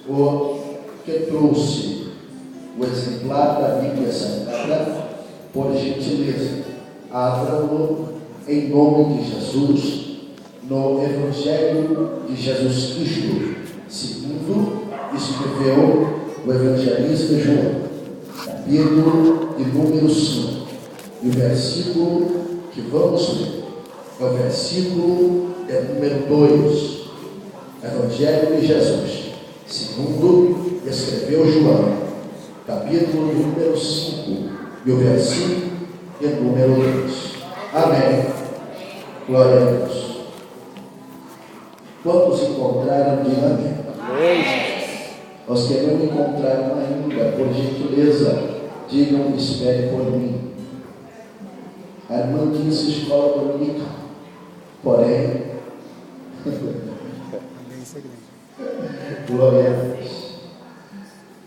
o que trouxe o exemplar da Bíblia Sagrada, por gentileza, abra-o em nome de Jesus, no Evangelho de Jesus Cristo, segundo escreveu o evangelista João, capítulo de número 5. E o versículo que vamos ler é o versículo de número 2. Evangelho de Jesus, segundo escreveu João, capítulo de número 5, e o versículo de número 2. Amém. Glória a Deus. Quantos encontraram de amém? Amém. Os que não encontraram ainda, por gentileza, digam: espere por mim. A irmã disse escola dominical, porém, glória a Deus.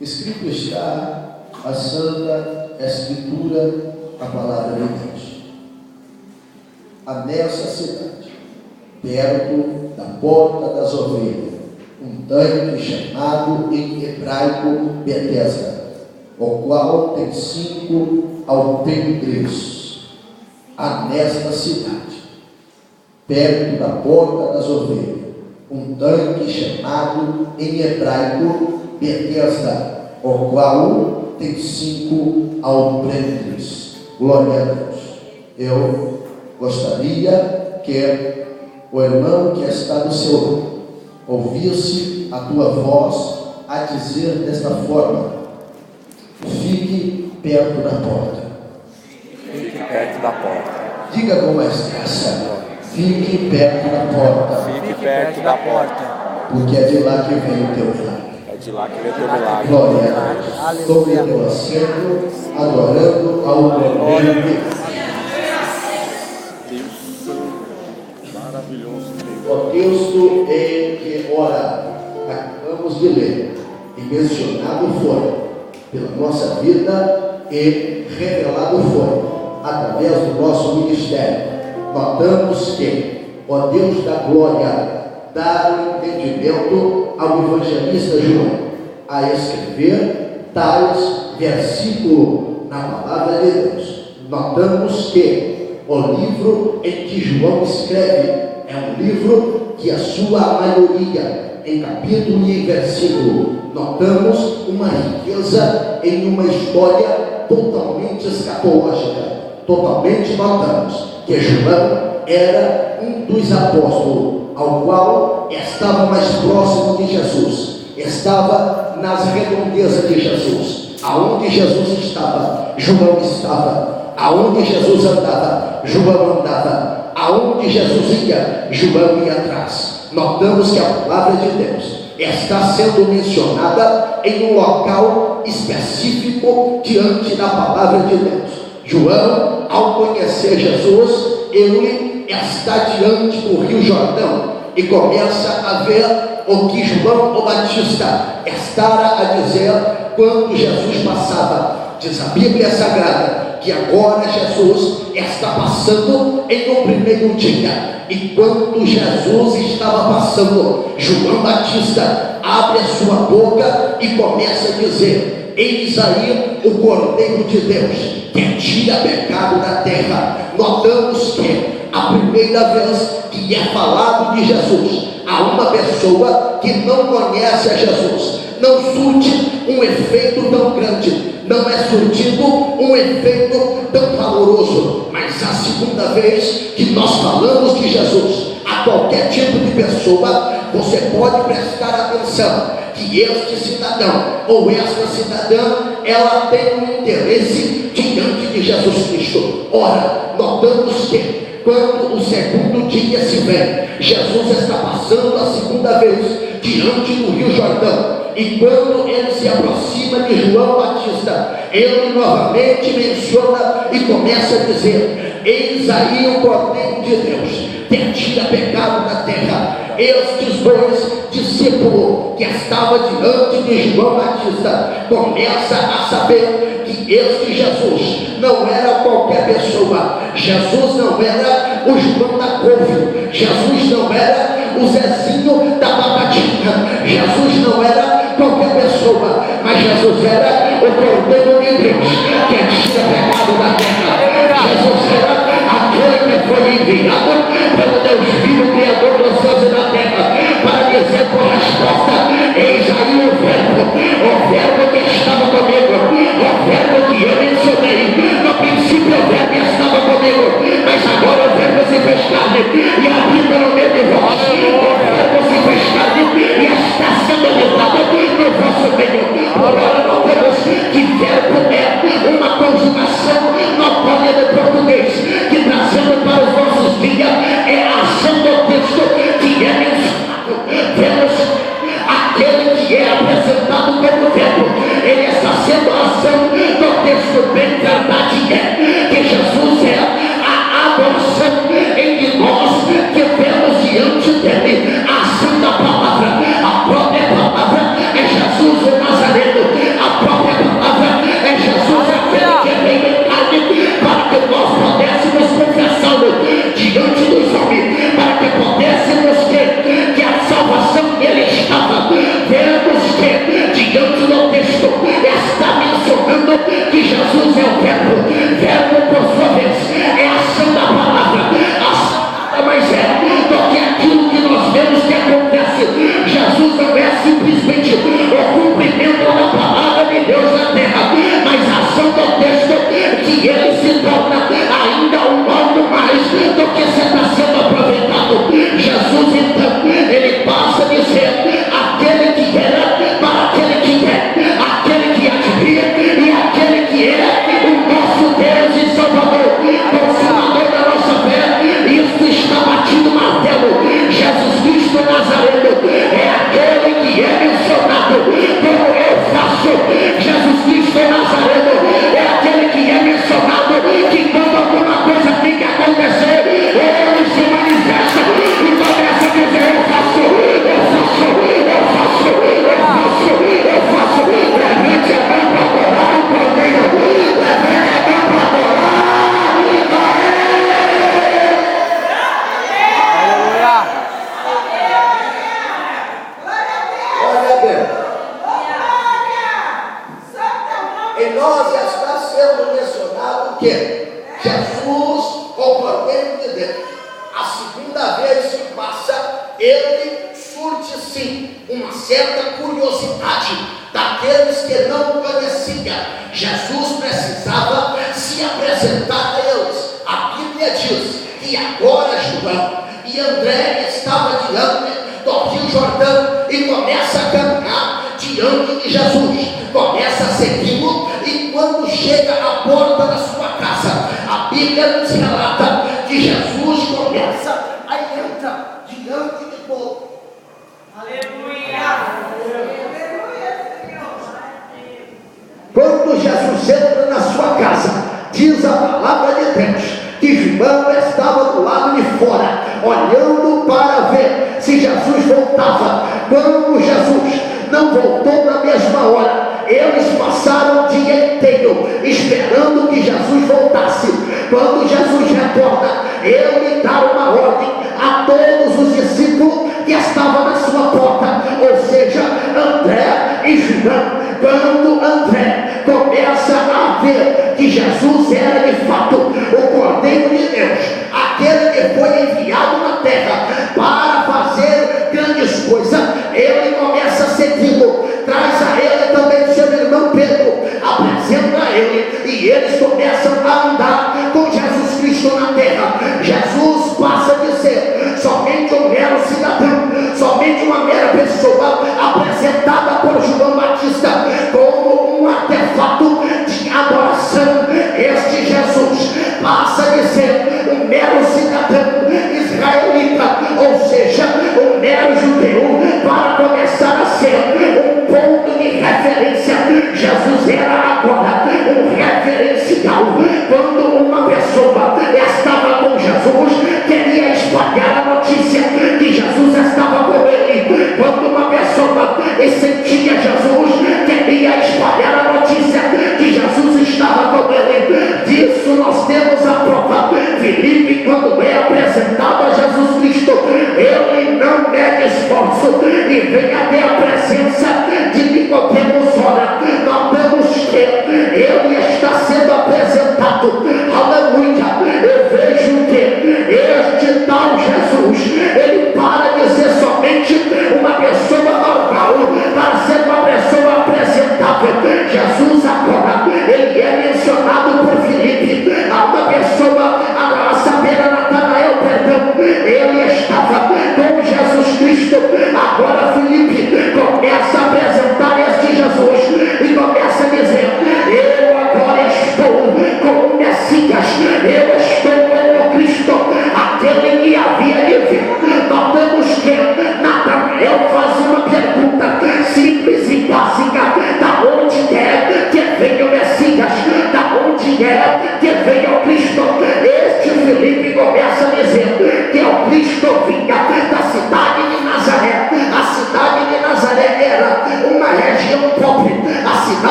Escrito está a Santa Escritura, a palavra de Deus. A nessa cidade, perto da porta das ovelhas, um tanque chamado em hebraico Betesda, o qual tem 5 alpendres. Há nesta cidade, perto da porta das ovelhas, um tanque chamado em hebraico Betesda, o qual tem 5 alpendres. Glória a Deus. Eu gostaria que o irmão que está do seu lado ouvisse a tua voz a dizer desta forma: fique perto da porta. Fique perto da porta. Diga com mais graça: fique perto da porta. Fique perto da porta. Porque é de lá que vem o teu milagre. É de lá que vem o teu milagre. Glória a Deus. Tome o teu assento, adorando ao nome de Deus. Maravilhoso. O texto em que ora acabamos de ler e mencionado foi pela nossa vida e revelado foi através do nosso ministério. Notamos que o Deus da glória dá o entendimento ao evangelista João a escrever tais versículos na palavra de Deus. Notamos que o livro em que João escreve é um livro que a sua maioria, em capítulo e em versículo, notamos uma riqueza em uma história totalmente escatológica. Totalmente notamos que João era um dos apóstolos ao qual estava mais próximo de Jesus, estava nas redondezas de Jesus. Aonde Jesus estava, João estava. Aonde Jesus andava, João andava. Aonde Jesus ia, João ia atrás. Notamos que a palavra de Deus está sendo mencionada em um local específico diante da palavra de Deus. João, ao conhecer Jesus, ele está diante do Rio Jordão e começa a ver o que João o Batista estava a dizer quando Jesus passava. Diz a Bíblia Sagrada que agora Jesus está passando em um primeiro dia, e quando Jesus estava passando, João Batista abre a sua boca e começa a dizer: eis aí o Cordeiro de Deus que tira pecado da terra. Notamos que a primeira vez que é falado de Jesus a uma pessoa que não conhece a Jesus, não surte um efeito tão grande, não é surtido um efeito tão valoroso. Mas a segunda vez que nós falamos de Jesus a qualquer tipo de pessoa, você pode prestar atenção que este cidadão ou esta cidadã, ela tem um interesse diante de Jesus Cristo. Ora, notamos que quando o segundo dia se vem, Jesus está passando a segunda vez diante do Rio Jordão, e quando ele se aproxima de João Batista, ele novamente menciona e começa a dizer: eis aí o Cordeiro de Deus que tira pecado da terra. Estes dois discípulos que estavam diante de João Batista começam a saber que este Jesus não era qualquer pessoa. Jesus não era o João da couve, Jesus não era o Zezinho da Batatinha, Jesus não era qualquer pessoa, mas Jesus era o Cordeiro de Deus que tira pecado da terra. Jesus era aquele que foi enviado pelo Deus vivo, Criador dos céus e da terra, para dizer por resposta: eis aí o verbo que estava comigo, o verbo que eu mencionei. No princípio o verbo estava comigo, mas agora o verbo se fez carne e habita no meio de vós. O verbo se fez carne e está sendo habitado no vosso meio. Por ora não temos que verbo é uma conjugação notória do português, que trazendo para os nossos dias é a ação do texto que é mencionado. Vemos aquele que é apresentado como verbo, ele está sendo a ação do texto. Bem verdade é que Jesus é a adoração em que nós que vemos diante dele a ação da palavra. A própria palavra é Jesus o Nazareno, a própria palavra é Jesus aquele que veio em carne para que nós pudéssemos confessá-lo diante dos homens, para que pudéssemos que a salvação dele estava. Vemos que diante do texto está mencionando que Jesus é o verbo. Verbo, por sua vez, é a ação da palavra. A ação nada mais é do que aquilo que nós vemos que acontece. Jesus não é simplesmente o cumprimento da palavra de Deus na terra, mas a ação do texto que ele se torna ainda um algo mais do que está sendo aproveitado. Jesus, então, ele passa a dizer aquele que era para aquele que é, aquele que admira e aquele que é o nosso Deus e Salvador, consumador da nossa fé. Isso está batido no martelo. Jesus Cristo Nazareno é aquele que é mencionado como eu faço. Jesus Cristo Nazareno é aquele que é mencionado que quando alguma coisa tem que acontecer, ele se manifesta e começa a dizer: eu faço, eu faço, eu faço, eu faço, eu faço. Levante a mão para adorar o Cordeiro. Levante a mão para adorar. Olha bem, em nós está sendo mencionado que Jesus, o Cordeiro de Deus, a segunda vez que passa, ele surte sim uma certa curiosidade daqueles que não o conheciam. Jesus precisava se apresentar a eles. A Bíblia diz que agora João e André estavam diante do Rio Jordão e começa a caminhar diante de Jesus, começa a segui-lo, e quando chega à porta da sua casa, a Bíblia nos relata que Jesus começa a entrar diante de todos. Aleluia! Quando Jesus entra na sua casa, diz a palavra de Deus que João estava do lado de fora, olhando para ver se Jesus voltava. Quando Jesus não voltou na mesma hora, eles passaram o dia inteiro esperando que Jesus voltasse. Quando Jesus retorna, ele dá uma ordem a todos os discípulos que estavam na sua porta, ou seja, André e João. Quando André começa a ver que Jesus era de fato o Cordeiro de Deus, aquele que foi enviado na terra para fazer grandes coisas, ele começa a segui-lo, traz a ele também seu irmão Pedro, apresenta a ele, e eles começam a andar com Jesus Cristo na terra. Jesus passa a dizer: somente um mero cidadão, somente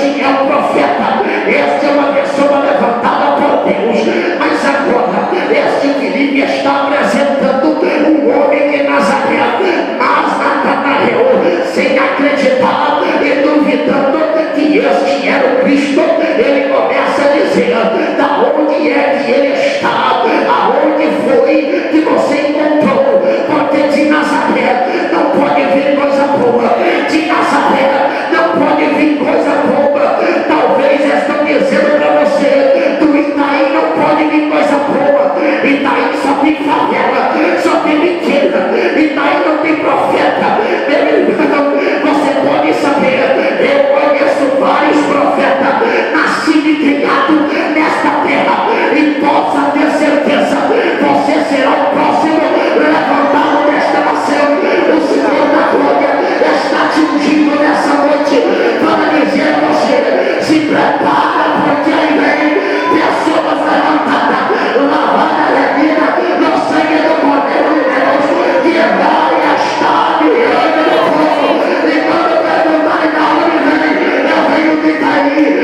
Este é um profeta, este é uma pessoa levantada por Deus. Mas agora, este Filipe está apresentando um homem de Nazaré. Mas Natanael, sem acreditar e duvidando que este era o Cristo, ele começa a dizer: da onde é que ele está? Aonde foi que você encontrou? Porque de Nazaré não pode vir coisa boa. De Nazaré não pode vir coisa boa. Talvez estão dizendo para você: do Itaí não pode vir coisa boa. Itaí só tem favela, só tem mentira. Itaí não tem profeta. Meu irmão, você pode saber, eu conheço vários profetas, nascido e criado nesta terra, e possa ter certeza, você será o próximo levantado desta nação. O Senhor da glória está te ungindo nessa noite para dizer a você: se prepara, porque aí vem pessoas levantadas, lavada remida no sangue do Cordeiro de Deus, que vai estar diante do povo. E quando perguntarem da onde vem, eu venho de Itaí.